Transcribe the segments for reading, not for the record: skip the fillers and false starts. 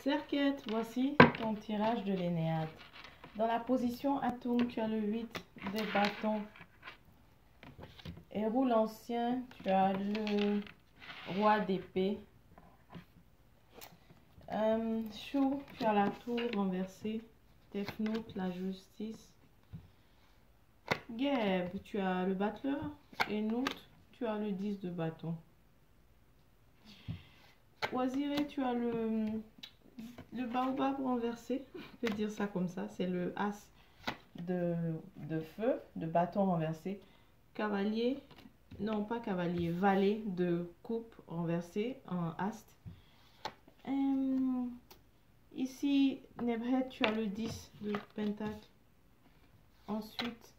Serquette, voici ton tirage de l'Énéade. Dans la position atome, tu as le 8 de bâton. Héros l'ancien, tu as le roi d'épée. Chou, tu as la tour renversée. Tefnout, la justice. Geb, tu as le battleur. Et Nout, tu as le 10 de bâton. Oisiré, tu as le baobab renversé. Je peux dire ça comme ça. C'est le as de feu, de bâton renversé. Cavalier, non pas cavalier, valet de coupe renversé en aste. Ici, Nebret, tu as le 10 de pentacle. Ensuite,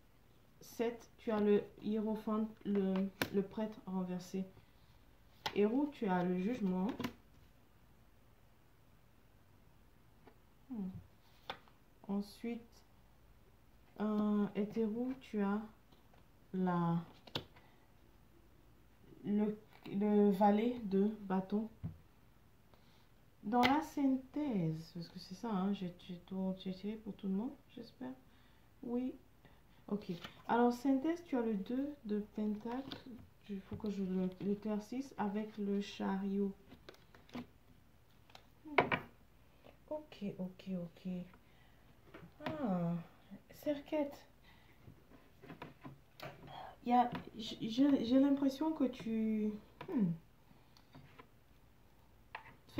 7, tu as le hiérophante, le prêtre renversé. Héros, tu as le jugement. Ensuite, hétéro, tu as le valet de bâton. Dans la synthèse, parce que c'est ça, hein, j'ai tiré pour tout le monde, j'espère. Oui. Ok. Alors, synthèse, tu as le 2 de pentacle. Il faut que je l'éclaircisse avec le chariot. Ok. Ah, Serquette. J'ai l'impression que tu... En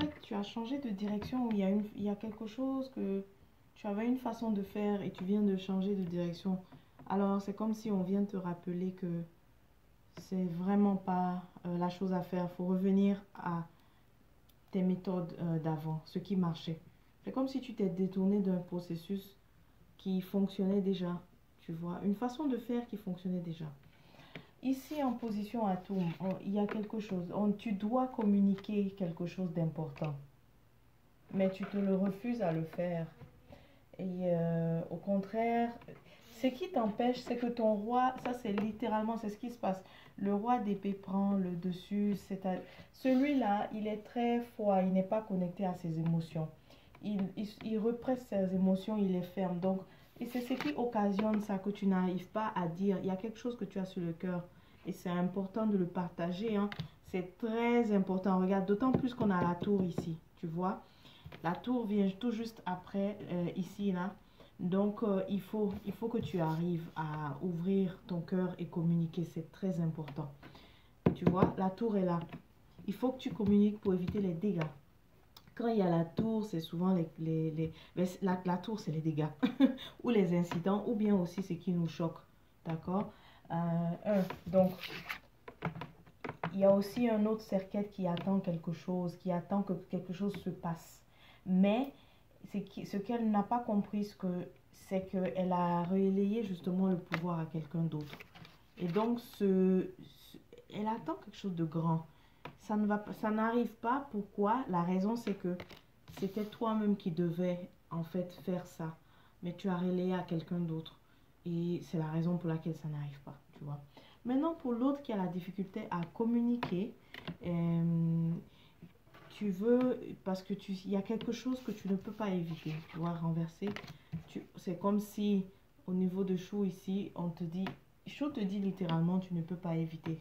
fait, tu as changé de direction. Il y a quelque chose que tu avais une façon de faire et tu viens de changer de direction. Alors, c'est comme si on vient te rappeler que c'est vraiment pas la chose à faire. Il faut revenir à tes méthodes d'avant, ce qui marchait. C'est comme si tu t'es détourné d'un processus qui fonctionnait déjà. Tu vois, une façon de faire qui fonctionnait déjà. Ici, en position atome, il y a quelque chose. Tu dois communiquer quelque chose d'important. Mais tu te le refuses à le faire. Et au contraire, ce qui t'empêche, c'est que ton roi, ça c'est littéralement, c'est ce qui se passe. Le roi d'épée prend le dessus. Celui-là, il est très froid, il n'est pas connecté à ses émotions. Il represse ses émotions, il les ferme. Donc, et c'est ce qui occasionne ça que tu n'arrives pas à dire. Il y a quelque chose que tu as sur le cœur. Et c'est important de le partager. Hein. C'est très important. Regarde, d'autant plus qu'on a la tour ici. Tu vois? La tour vient tout juste après, ici, là. Donc, il faut que tu arrives à ouvrir ton cœur et communiquer. C'est très important. Tu vois, la tour est là. Il faut que tu communiques pour éviter les dégâts. Quand il y a la tour, c'est souvent la tour, c'est les dégâts. Ou les incidents, ou bien aussi ce qui nous choque. D'accord? Donc, il y a aussi un autre cercle qui attend quelque chose, qui attend que quelque chose se passe. Mais ce qu'elle n'a pas compris, c'est qu'elle a relayé justement le pouvoir à quelqu'un d'autre. Et donc, elle attend quelque chose de grand. Ça n'arrive pas. Pourquoi? La raison, c'est que c'était toi-même qui devais en fait faire ça. Mais tu as relayé à quelqu'un d'autre. Et c'est la raison pour laquelle ça n'arrive pas, tu vois. Maintenant, pour l'autre qui a la difficulté à communiquer, tu veux, parce que il y a quelque chose que tu ne peux pas éviter, tu vois, renverser. C'est comme si, au niveau de Chou ici, on te dit, Chou te dit littéralement, tu ne peux pas éviter.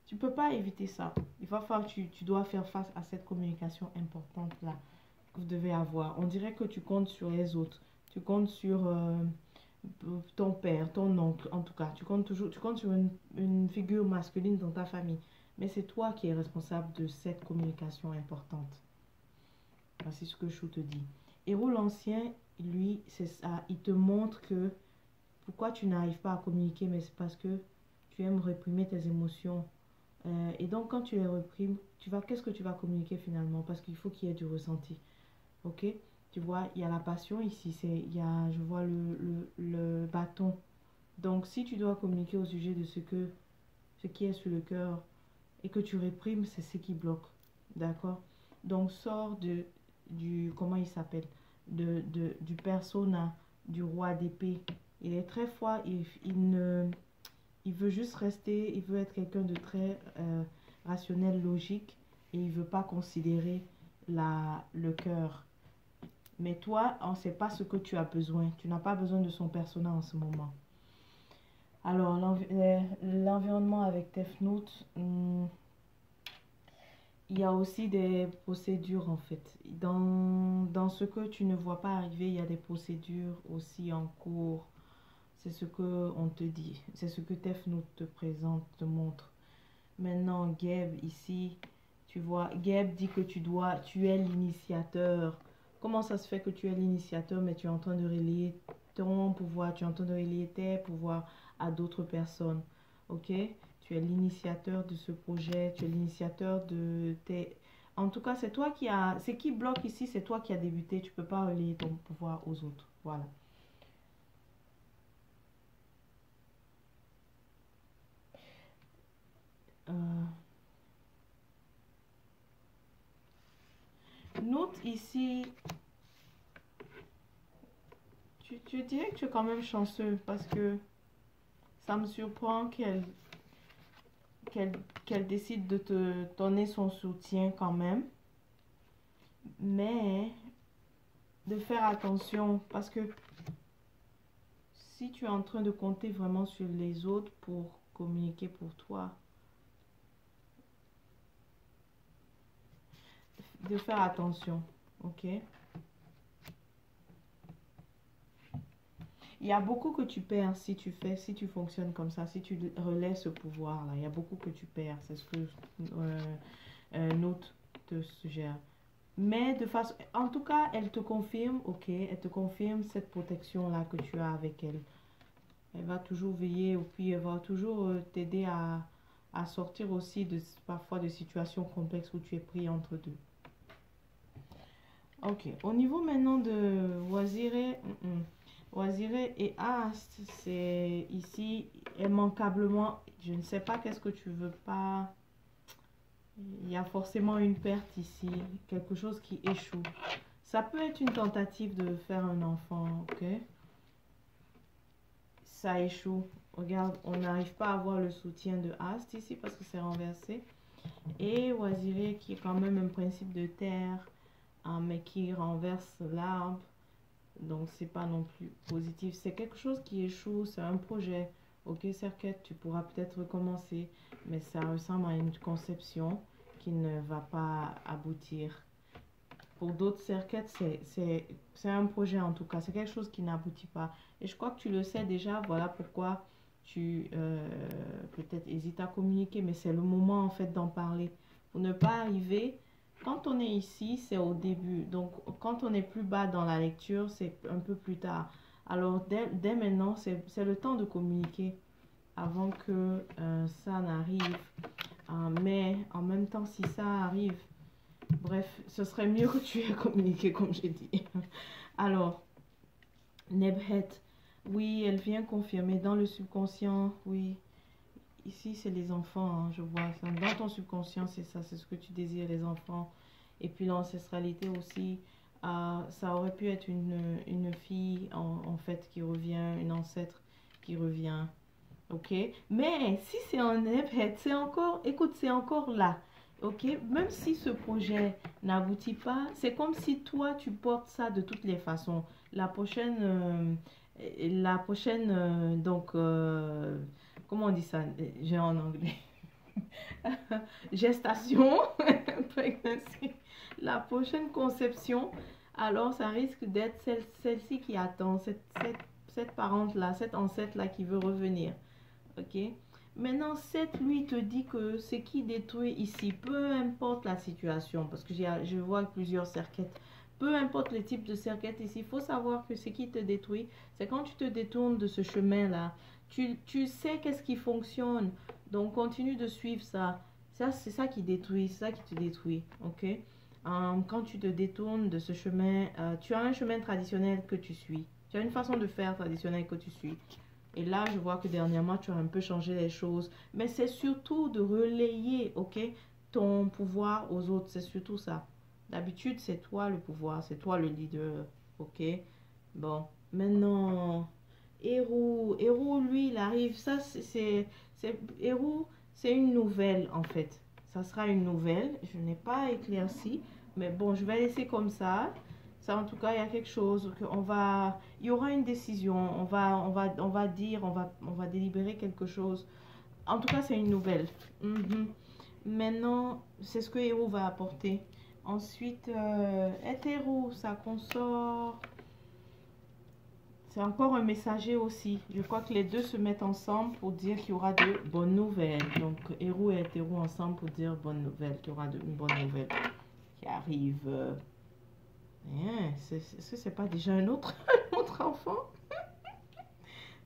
Tu ne peux pas éviter ça. Il va falloir que tu dois faire face à cette communication importante-là que vous devez avoir. On dirait que tu comptes sur les autres. Tu comptes sur ton père, ton oncle, en tout cas. Tu comptes sur une figure masculine dans ta famille. Mais c'est toi qui es responsable de cette communication importante. Voici ce que Chou te dit. Héros l'ancien, lui, c'est ça. Il te montre que pourquoi tu n'arrives pas à communiquer, mais c'est parce que tu aimes réprimer tes émotions. Et donc, quand tu les réprimes, qu'est-ce que tu vas communiquer finalement? Parce qu'il faut qu'il y ait du ressenti. Ok? Tu vois, il y a la passion ici. Je vois le bâton. Donc, si tu dois communiquer au sujet de ce qui est sur le cœur et que tu réprimes, c'est ce qui bloque. D'accord? Donc, sors comment il s'appelle? Du persona, du roi d'épée. Il est très froid. Il veut juste rester, il veut être quelqu'un de très rationnel, logique, et il ne veut pas considérer le cœur. Mais toi, on ne sait pas ce que tu as besoin. Tu n'as pas besoin de son persona en ce moment. Alors, l'environnement avec Death Note, il y a aussi des procédures en fait. Dans ce que tu ne vois pas arriver, il y a des procédures aussi en cours. C'est ce que on te dit. C'est ce que Death Note te présente, te montre. Maintenant, Geb, ici, tu vois, Geb dit que tu es l'initiateur. Comment ça se fait que tu es l'initiateur, mais tu es en train de relayer ton pouvoir, tu es en train de relayer tes pouvoirs à d'autres personnes. Ok? Tu es l'initiateur de ce projet, tu es l'initiateur de tes... En tout cas, c'est toi qui a... C'est qui bloque ici, c'est toi qui as débuté. Tu peux pas relayer ton pouvoir aux autres. Voilà. Euh, Note ici, tu dirais que tu es quand même chanceux parce que ça me surprend qu'elle qu'elle décide de te donner son soutien quand même, mais de faire attention parce que si tu es en train de compter vraiment sur les autres pour communiquer pour toi, de faire attention, ok? Il y a beaucoup que tu perds si tu fonctionnes comme ça, si tu relais ce pouvoir-là. Il y a beaucoup que tu perds, c'est ce que Note te suggère. Mais de façon, en tout cas, elle te confirme, ok, elle te confirme cette protection-là que tu as avec elle. Elle va toujours veiller, ou puis elle va toujours t'aider à sortir aussi de parfois de situations complexes où tu es pris entre deux. Ok, au niveau maintenant de Waziré, Waziré et Ast, c'est ici immanquablement, je ne sais pas qu'est-ce que tu veux pas. Il y a forcément une perte ici, quelque chose qui échoue. Ça peut être une tentative de faire un enfant, ok? Ça échoue. Regarde, on n'arrive pas à avoir le soutien de Ast ici parce que c'est renversé. Et Waziré qui est quand même un principe de terre, hein, mais qui renverse l'arbre. Donc c'est pas non plus positif. C'est quelque chose qui échoue, c'est un projet. Ok, Serquette, tu pourras peut-être recommencer, mais ça ressemble à une conception qui ne va pas aboutir. Pour d'autres Serquettes, c'est un projet en tout cas, c'est quelque chose qui n'aboutit pas. Et je crois que tu le sais déjà, voilà pourquoi tu peut-être hésites à communiquer, mais c'est le moment en fait d'en parler. Pour ne pas arriver, quand on est ici, c'est au début. Donc quand on est plus bas dans la lecture, c'est un peu plus tard. Alors dès maintenant, c'est le temps de communiquer avant que ça n'arrive. Mais en même temps, si ça arrive, bref, ce serait mieux que tu aies communiqué comme j'ai dit. Alors, Nebhet, oui, elle vient confirmer dans le subconscient, oui. Ici, c'est les enfants, hein, je vois. Dans ton subconscient, c'est ça, c'est ce que tu désires, les enfants. Et puis l'ancestralité aussi, ça aurait pu être une fille en fait qui revient, une ancêtre qui revient. Ok? Mais si c'est en Nebhet, c'est encore, écoute, c'est encore là. Ok? Même si ce projet n'aboutit pas, c'est comme si toi, tu portes ça de toutes les façons. Donc, comment on dit ça? J'ai en anglais. Gestation, pregnancy. La prochaine conception, alors ça risque d'être celle-ci qui attend, cette parente-là, cette ancêtre-là qui veut revenir. Ok? Maintenant, cette lui te dit que ce qui détruit ici, peu importe la situation, parce que je vois plusieurs cerquettes, peu importe le type de cerquette ici, il faut savoir que ce qui te détruit, c'est quand tu te détournes de ce chemin-là. Tu sais qu'est-ce qui fonctionne, donc continue de suivre ça. Ça, c'est ça qui détruit, c'est ça qui te détruit, ok? Quand tu te détournes de ce chemin, tu as un chemin traditionnel que tu suis. Tu as une façon de faire traditionnelle que tu suis. Et là, je vois que dernièrement, tu as un peu changé les choses. Mais c'est surtout de relayer, ok, ton pouvoir aux autres. C'est surtout ça. D'habitude, c'est toi le pouvoir, c'est toi le leader, ok? Bon, maintenant, Héros, lui, il arrive. Ça, Héros, c'est une nouvelle, en fait. Ça sera une nouvelle. Je n'ai pas éclairci. Mais bon, je vais laisser comme ça. Ça, en tout cas, il y a quelque chose il y aura une décision. On va dire, on va délibérer quelque chose. En tout cas, c'est une nouvelle. Mhm. Maintenant, c'est ce que Héros va apporter. Ensuite, Hétéro, sa consort. C'est encore un messager aussi. Je crois que les deux se mettent ensemble pour dire qu'il y aura de bonnes nouvelles. Donc, Héros et Hétéro ensemble pour dire bonne nouvelle, qu'il y aura une bonne nouvelle qui arrive. Est-ce que c'est pas déjà un autre, un autre enfant?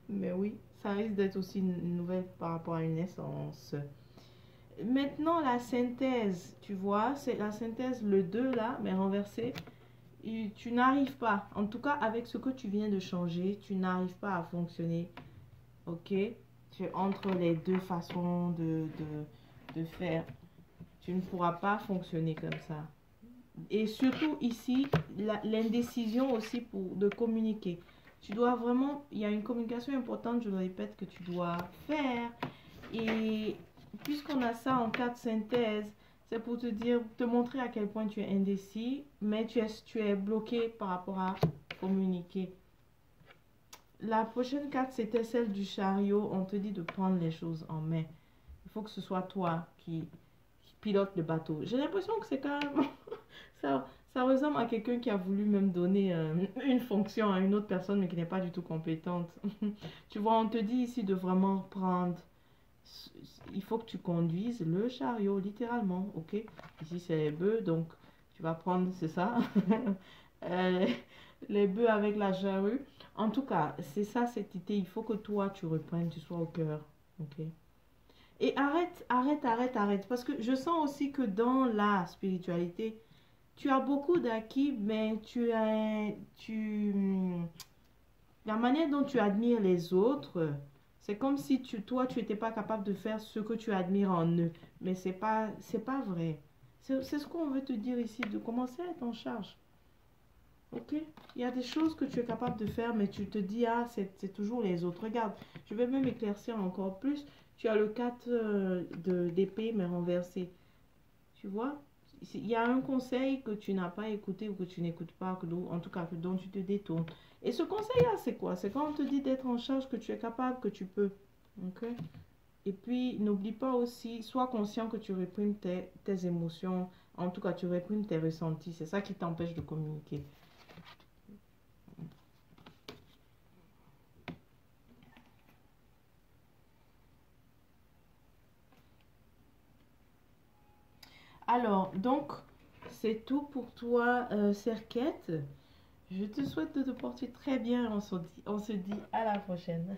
Mais oui, ça risque d'être aussi une nouvelle par rapport à une naissance. Maintenant, la synthèse, tu vois, c'est la synthèse, le 2 là, mais renversé. Et tu n'arrives pas, en tout cas avec ce que tu viens de changer, tu n'arrives pas à fonctionner. Ok? Entre les deux façons de faire, tu ne pourras pas fonctionner comme ça. Et surtout ici, l'indécision aussi de communiquer. Tu dois vraiment, il y a une communication importante, je le répète, que tu dois faire. Et puisqu'on a ça en cas de synthèse, c'est pour te dire, te montrer à quel point tu es indécis, mais tu es bloqué par rapport à communiquer. La prochaine carte, c'était celle du chariot. On te dit de prendre les choses en main. Il faut que ce soit toi qui pilote le bateau. J'ai l'impression que c'est quand même... ça ressemble à quelqu'un qui a voulu même donner une fonction à une autre personne, mais qui n'est pas du tout compétente. Tu vois, on te dit ici de vraiment prendre... Il faut que tu conduises le chariot, littéralement, ok? Ici, c'est les bœufs, donc tu vas prendre, c'est ça, euh, les bœufs avec la charrue. En tout cas, c'est ça cette idée. Il faut que toi, tu reprennes, tu sois au cœur, ok? Et arrête. Parce que je sens aussi que dans la spiritualité, tu as beaucoup d'acquis, mais la manière dont tu admires les autres, c'est comme si toi, tu n'étais pas capable de faire ce que tu admires en eux. Mais c'est pas vrai. C'est ce qu'on veut te dire ici, de commencer à être en charge. Ok? Il y a des choses que tu es capable de faire, mais tu te dis, ah, c'est toujours les autres. Regarde, je vais même éclaircir encore plus. Tu as le 4 d'épée, mais renversé. Tu vois? Il y a un conseil que tu n'as pas écouté ou que tu n'écoutes pas, en tout cas dont tu te détournes. Et ce conseil-là, c'est quoi? C'est quand on te dit d'être en charge, que tu es capable, que tu peux. Ok? Et puis, n'oublie pas aussi, sois conscient que tu réprimes tes émotions. En tout cas, tu réprimes tes ressentis. C'est ça qui t'empêche de communiquer. Alors, donc, c'est tout pour toi, Serquette. Je te souhaite de te porter très bien. On se dit à la prochaine.